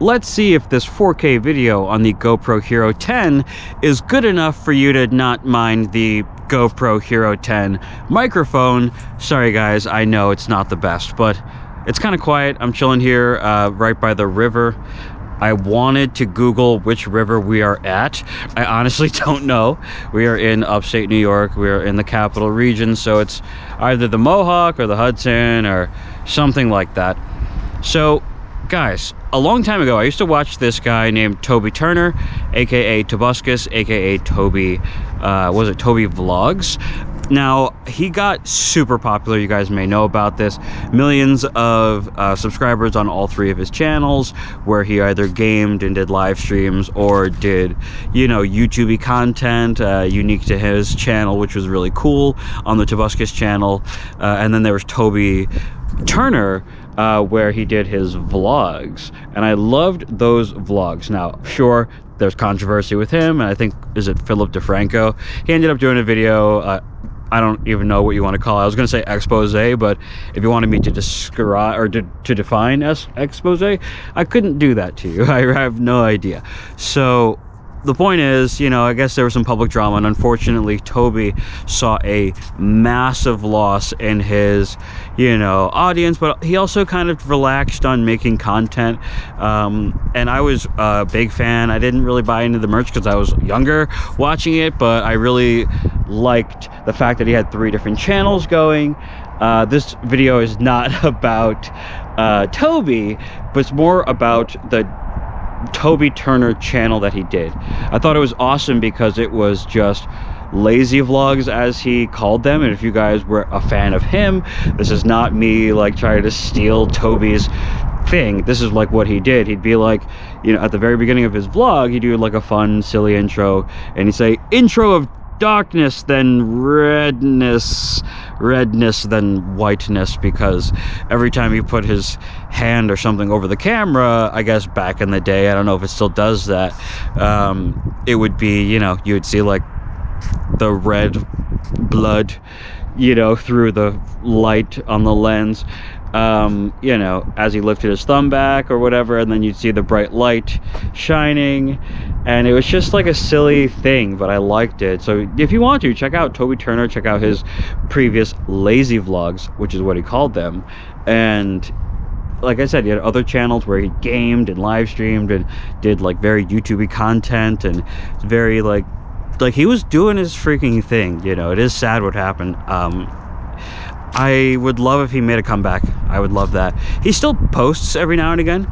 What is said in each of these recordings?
let's see if this 4K video on the GoPro Hero 10 is good enough for you to not mind the GoPro Hero 10 microphone. Sorry guys, I know it's not the best, but it's kind of quiet. I'm chilling here right by the river. I wanted to Google which river we are at. I honestly don't know. We are in upstate New York. We are in the capital region, so it's either the Mohawk or the Hudson or something like that. So, guys, a long time ago, I used to watch this guy named Toby Turner, aka Tobuscus, aka Toby, was it Toby Vlogs? Now, he got super popular. You guys may know about this. Millions of subscribers on all three of his channels, where he either gamed and did live streams or did, you know, YouTube-y content unique to his channel, which was really cool on the Tobuscus channel. And then there was Toby Turner, where he did his vlogs. And I loved those vlogs. Now, sure, there's controversy with him, and I think, is it Philip DeFranco? He ended up doing a video, I don't even know what you want to call it. I was going to say expose, but if you wanted me to describe or to define as expose, I couldn't do that to you. I have no idea. So the point is, you know, I guess there was some public drama, and unfortunately Toby saw a massive loss in his, you know, audience, but he also kind of relaxed on making content. And I was a big fan. I didn't really buy into the merch because I was younger watching it, but I really liked the fact that he had 3 different channels going. This video is not about Toby, but it's more about the Toby Turner channel that he did. I thought it was awesome because it was just lazy vlogs, as he called them. And if you guys were a fan of him, this is not me like trying to steal Toby's thing. This is like what he did. He'd be like, you know, at the very beginning of his vlog, he'd do like a fun, silly intro, and he'd say, intro of darkness, then redness then whiteness, because every time he put his hand or something over the camera, I guess back in the day, I don't know if it still does that, it would be, you know, you would see like the red blood, you know, through the light on the lens, you know, as he lifted his thumb back or whatever, and then you'd see the bright light shining, and it was just like a silly thing, but I liked it. So if you want to, check out Toby Turner, check out his previous lazy vlogs, which is what he called them. And like I said, he had other channels where he gamed and live streamed and did like very YouTube-y content, and very like he was doing his freaking thing. You know, it is sad what happened. I would love if he made a comeback. I would love that. He still posts every now and again.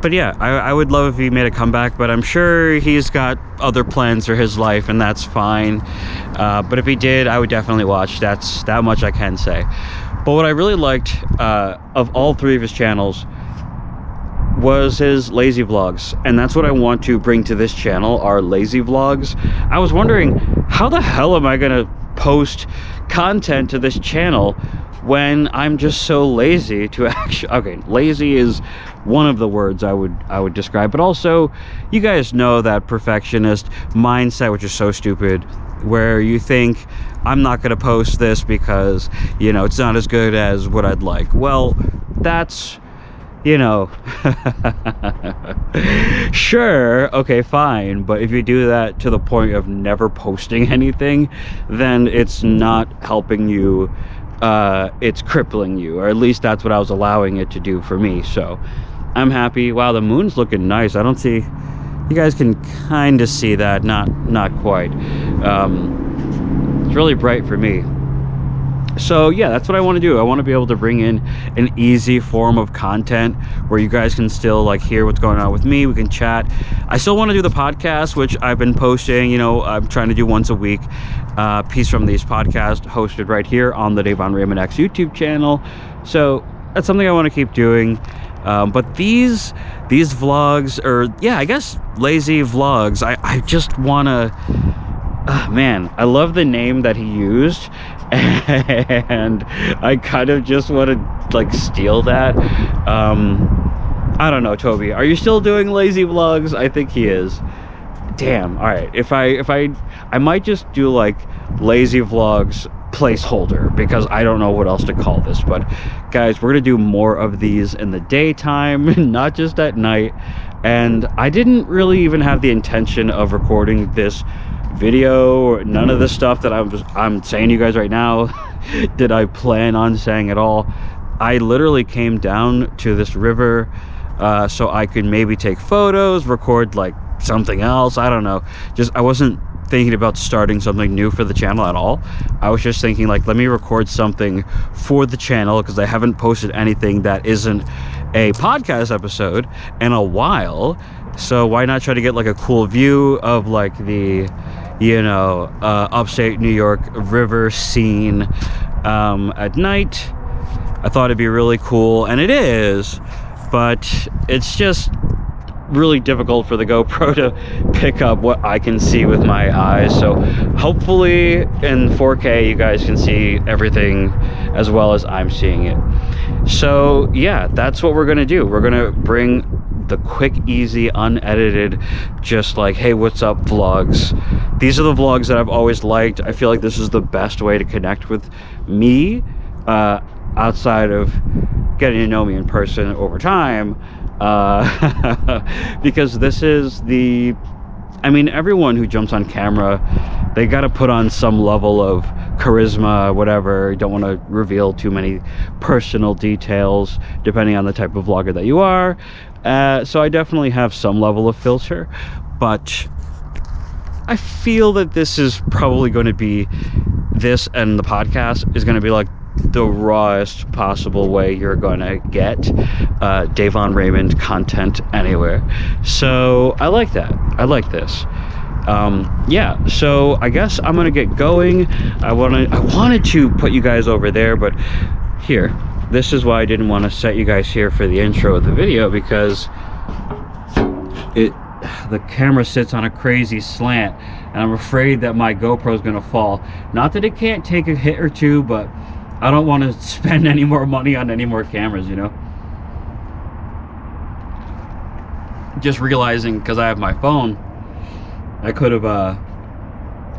But yeah, I would love if he made a comeback, but I'm sure he's got other plans for his life, and that's fine. But if he did, I would definitely watch. That's that much I can say. But what I really liked of all 3 of his channels was his lazy vlogs, and that's what I want to bring to this channel, are lazy vlogs. I was wondering, how the hell am I gonna post content to this channel when I'm just so lazy to actually... Okay, lazy is one of the words I would describe, but also, you guys know that perfectionist mindset, which is so stupid, where you think, I'm not going to post this because, you know, it's not as good as what I'd like. Well, that's, you know, sure, okay, fine, but if you do that to the point of never posting anything, then it's not helping you, it's crippling you, or at least that's what I was allowing it to do for me. So I'm happy. Wow, the moon's looking nice. I don't see, you guys can kind of see that, not quite. It's really bright for me. So yeah, that's what I want to do. I want to be able to bring in an easy form of content where you guys can still like hear what's going on with me. We can chat. I still want to do the podcast, which I've been posting, you know, I'm trying to do once a week. Piece from These podcast hosted right here on the Davon Raymond X YouTube channel. So that's something I want to keep doing. But these vlogs, or yeah, I guess lazy vlogs, I just want to, man, I love the name that he used, and I kind of just want to like steal that. I don't know, Toby, are you still doing lazy vlogs? I think he is. Damn. All right, if I might just do like lazy vlogs placeholder, because I don't know what else to call this. But guys, we're gonna do more of these in the daytime, not just at night. And I didn't really even have the intention of recording this video, none of the stuff that I'm saying to you guys right now did I plan on saying at all. I literally came down to this river so I could maybe take photos, record like something else, I don't know. Just, I wasn't thinking about starting something new for the channel at all. I was just thinking like, let me record something for the channel, because I haven't posted anything that isn't a podcast episode in a while. So why not try to get like a cool view of like the, you know, upstate New York river scene at night. I thought it'd be really cool, and it is, but it's just really difficult for the GoPro to pick up what I can see with my eyes. So hopefully in 4K you guys can see everything as well as I'm seeing it. So yeah, that's what we're gonna do. We're gonna bring the quick, easy, unedited, just like, hey, what's up vlogs. These are the vlogs that I've always liked. I feel like this is the best way to connect with me outside of getting to know me in person over time, because this is the, I mean, everyone who jumps on camera, they got to put on some level of charisma, whatever. You don't want to reveal too many personal details depending on the type of vlogger that you are. So I definitely have some level of filter, but I feel that this is probably going to be, this and the podcast is going to be like the rawest possible way you're gonna get Davon Raymond content anywhere. So I like that. I like this. Yeah, so I guess I'm gonna get going. I wanted to put you guys over there, but here, this is why I didn't want to set you guys here for the intro of the video, because the camera sits on a crazy slant, and I'm afraid that my GoPro is gonna fall. Not that it can't take a hit or two, but I don't want to spend any more money on any more cameras, you know? Just realizing, because I have my phone, I could have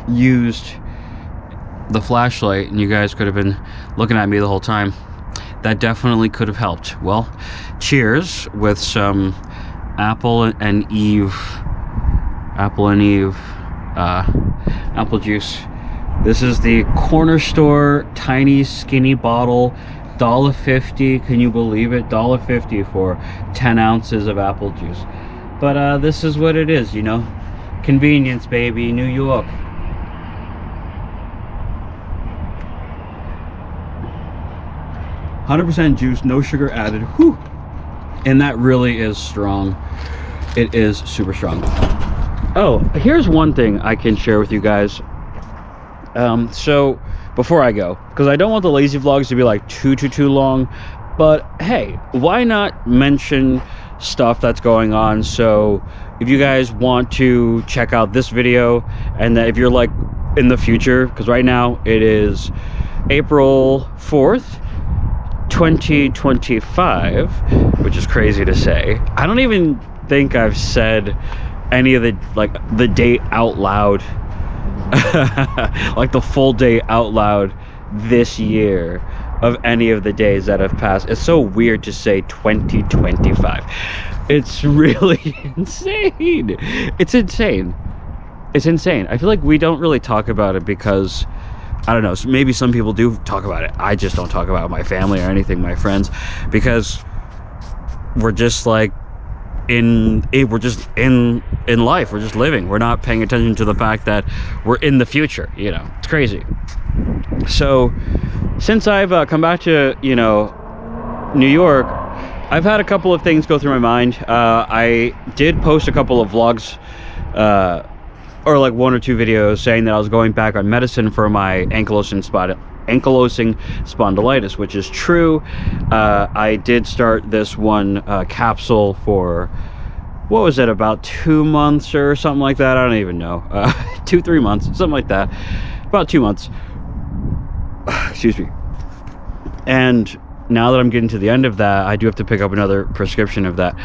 used the flashlight and you guys could have been looking at me the whole time. That definitely could have helped. Well, cheers with some apple and Eve apple juice. This is the corner store tiny skinny bottle, $1.50. Can you believe it? $1.50 for 10 ounces of apple juice. But this is what it is, you know? Convenience, baby, New York. %100% juice, no sugar added. Whew. And that really is strong. It is super strong. Oh, here's one thing I can share with you guys. So before I go, because I don't want the lazy vlogs to be like too long, but hey, why not mention stuff that's going on? So if you guys want to check out this video, and that if you're like in the future, because right now it is April 4th 2025, which is crazy to say. I don't even think I've said any of the date out loud. Like the full day out loud this year of any of the days that have passed. It's so weird to say 2025. It's really insane. It's insane. It's insane. I feel like we don't really talk about it because, I don't know, maybe some people do talk about it. I just don't talk about my family or anything, my friends, because we're just like we're just in life. We're just living. We're not paying attention to the fact that we're in the future, you know. It's crazy. So since I've come back to, you know, New York, I've had a couple of things go through my mind. I did post a couple of vlogs or like 1 or 2 videos saying that I was going back on medicine for my ankylosing spondylitis, which is true. I did start this one capsule for, what was it, about 2 months or something like that? I don't even know. 2-3 months, something like that. About 2 months. Excuse me. And now that I'm getting to the end of that, I do have to pick up another prescription of that.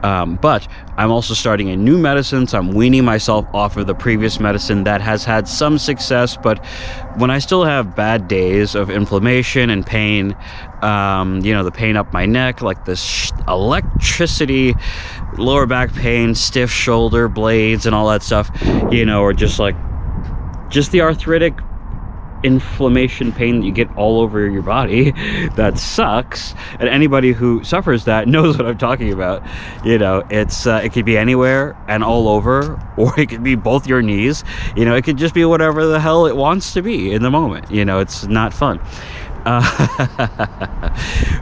But I'm also starting a new medicine, so I'm weaning myself off of the previous medicine that has had some success. But when I still have bad days of inflammation and pain, the pain up my neck, like this electricity, lower back pain, stiff shoulder blades and all that stuff, or just the arthritic inflammation pain that you get all over your body, that sucks. And anybody who suffers that knows what I'm talking about. It could be anywhere and all over, or it could be both your knees. It could just be whatever the hell it wants to be in the moment. It's not fun.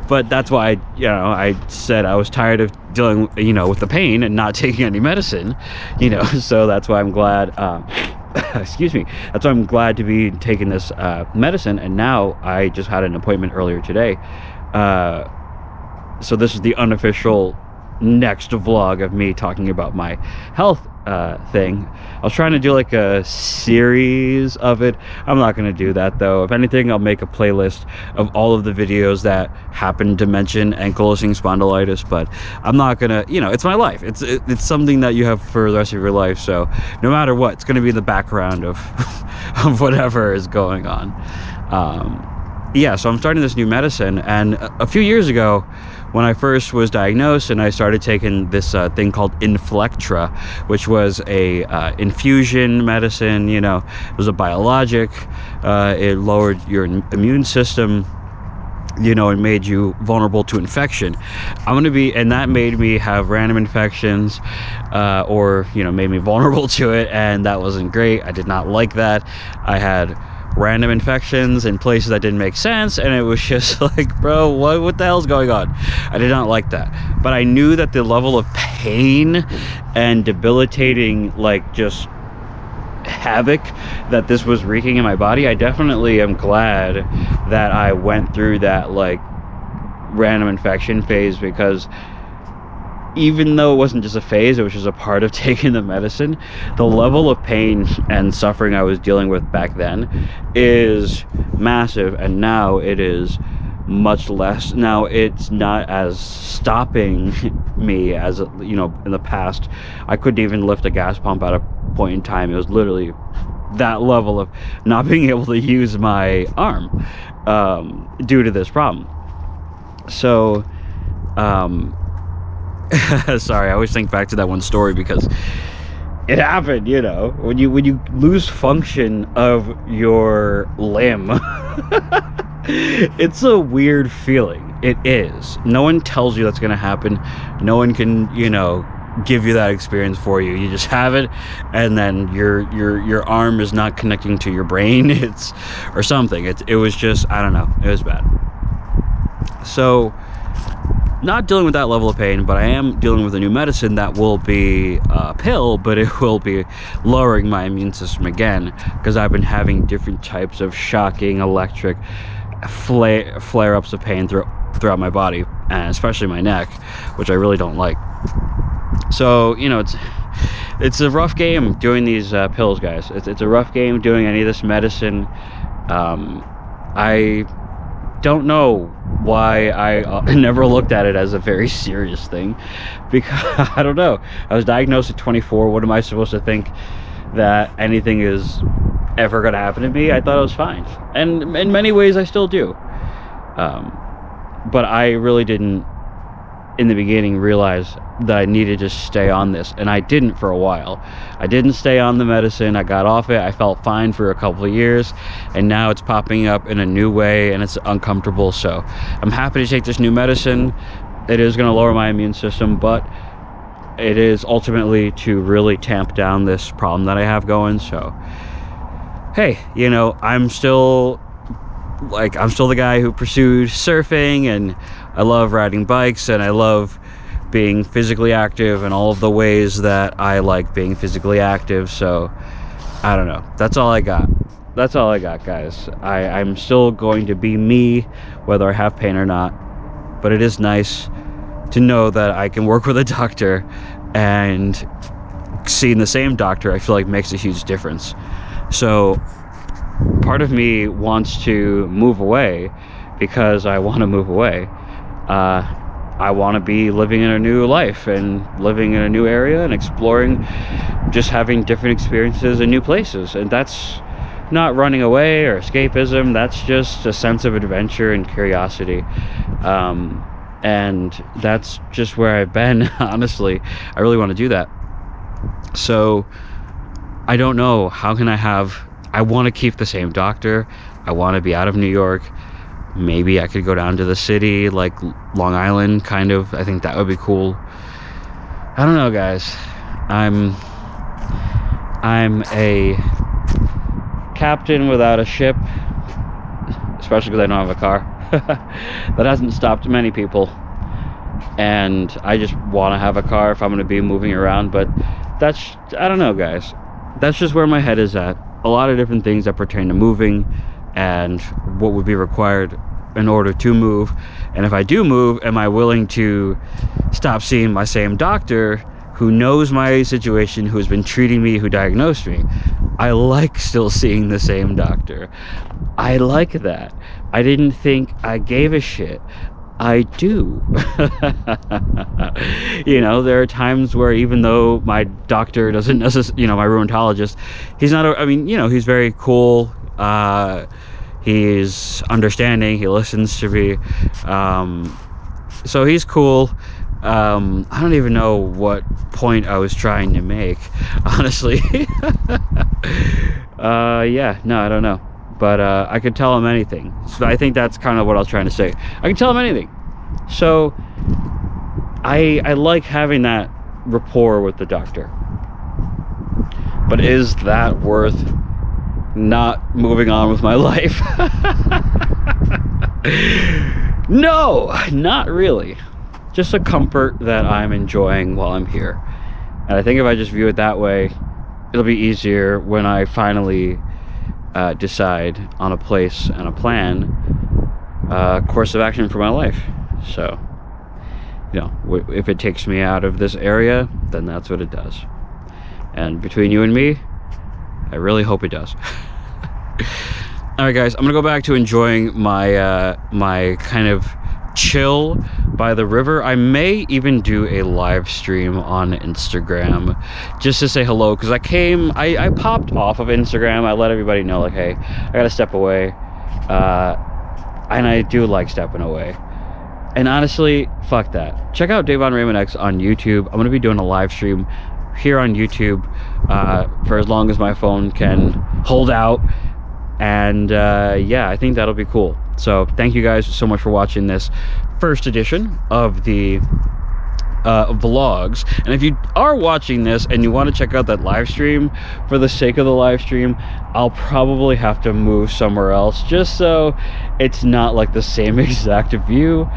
But that's why I said I was tired of dealing with the pain and not taking any medicine. So that's why I'm glad excuse me, that's why I'm glad to be taking this medicine. And now I just had an appointment earlier today, so this is the unofficial next vlog of me talking about my health thing. I was trying to do like a series of it. I'm not going to do that though. If anything, I'll make a playlist of all of the videos that happen to mention ankylosing spondylitis, but I'm not gonna, it's my life. It's something that you have for the rest of your life, so no matter what, it's going to be in the background of of whatever is going on. So I'm starting this new medicine, and a few years ago when I first was diagnosed and I started taking this thing called Inflectra, which was a infusion medicine. It was a biologic. It lowered your immune system, and made you vulnerable to infection. And that made me have random infections, or made me vulnerable to it, and that wasn't great. I did not like that. I had random infections in places that didn't make sense, and it was just like, bro, what the hell's going on? I did not like that. But I knew that the level of pain and debilitating, just havoc that this was wreaking in my body, I definitely am glad that I went through that random infection phase, because even though it wasn't just a phase, it was just a part of taking the medicine, the level of pain and suffering I was dealing with back then is massive, and now it is much less. Now it's not as stopping me as, in the past. I couldn't even lift a gas pump at a point in time. It was literally that level of not being able to use my arm due to this problem. So, sorry, I always think back to that one story because it happened, when you lose function of your limb. It's a weird feeling. It is. No one tells you that's going to happen. No one can, give you that experience for you. You just have it, and then your arm is not connecting to your brain. Or something. It was just, I don't know. It was bad. So, not dealing with that level of pain, but I am dealing with a new medicine that will be a pill, but it will be lowering my immune system again, because I've been having different types of shocking electric flare-ups of pain throughout my body, and especially my neck, which I really don't like. So, it's a rough game doing these pills, guys. It's a rough game doing any of this medicine. I don't know why I never looked at it as a very serious thing, because I don't know. I was diagnosed at 24. What am I supposed to think that anything is ever going to happen to me? I thought I was fine, and in many ways I still do. But I really didn't, in the beginning, realize that I needed to stay on this, and I didn't for a while. I didn't stay on the medicine. I got off it. I felt fine for a couple of years, and now it's popping up in a new way, and it's uncomfortable. So I'm happy to take this new medicine. It is going to lower my immune system, but it is ultimately to really tamp down this problem that I have going. So hey, I'm still the guy who pursued surfing, and I love riding bikes, and I love being physically active and all of the ways that I like being physically active. So I don't know. That's all I got. That's all I got, guys. I'm still going to be me, whether I have pain or not. But it is nice to know that I can work with a doctor, and seeing the same doctor, I feel like, makes a huge difference. So part of me wants to move away because I want to move away. I want to be living in a new life and living in a new area and exploring, just having different experiences in new places. And that's not running away or escapism. That's just a sense of adventure and curiosity. And that's just where I've been. Honestly, I really want to do that. So I don't know, how can I want to keep the same doctor. I want to be out of New York. Maybe I could go down to the city, like Long Island, kind of. I think that would be cool. I don't know, guys. I'm a captain without a ship, especially because I don't have a car. That hasn't stopped many people. And I just want to have a car if I'm going to be moving around. But I don't know, guys. That's just where my head is at. A lot of different things that pertain to moving and what would be required in order to move. And if I do move, am I willing to stop seeing my same doctor who knows my situation, who's been treating me, who diagnosed me? I like still seeing the same doctor. I like that. I didn't think I gave a shit. I do. You know, there are times where even though my doctor doesn't necessarily, you know, my rheumatologist, he's not, I mean, you know, he's very cool. He's understanding. He listens to me. So he's cool. I don't even know what point I was trying to make, honestly. Yeah, no, I don't know. But I could tell him anything. So I think that's kind of what I was trying to say. I can tell him anything. So I like having that rapport with the doctor. But is that worth not moving on with my life? No, not really. Just a comfort that I'm enjoying while I'm here. And I think if I just view it that way, it'll be easier when I finally decide on a place and a plan, course of action for my life. So, you know, if it takes me out of this area, then that's what it does. And between you and me, I really hope it does. All right, guys, I'm gonna go back to enjoying my my kind of chill by the river. I may even do a live stream on Instagram just to say hello, because I popped off of Instagram. I let everybody know, like, hey, I gotta step away, and I do like stepping away. And honestly, fuck that. Check out Davon Raymond X on YouTube. I'm gonna be doing a live stream here on YouTube for as long as my phone can hold out. And yeah, I think that'll be cool. So thank you guys so much for watching this first edition of the vlogs. And if you are watching this and you want to check out that live stream, for the sake of the live stream, I'll probably have to move somewhere else just so it's not like the same exact view.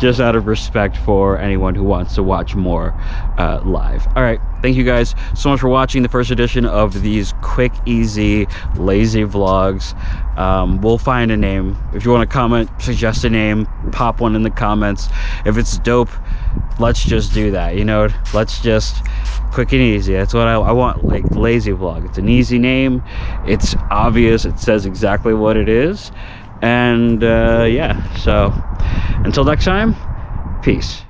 Just out of respect for anyone who wants to watch more live. All right, thank you guys so much for watching the first edition of these quick, easy, lazy vlogs. We'll find a name. If you want to comment, suggest a name, pop one in the comments. If it's dope, let's just do that, you know. Let's just quick and easy. That's what I want. Like, lazy vlog. It's an easy name, it's obvious, it says exactly what it is. And yeah, so until next time, peace.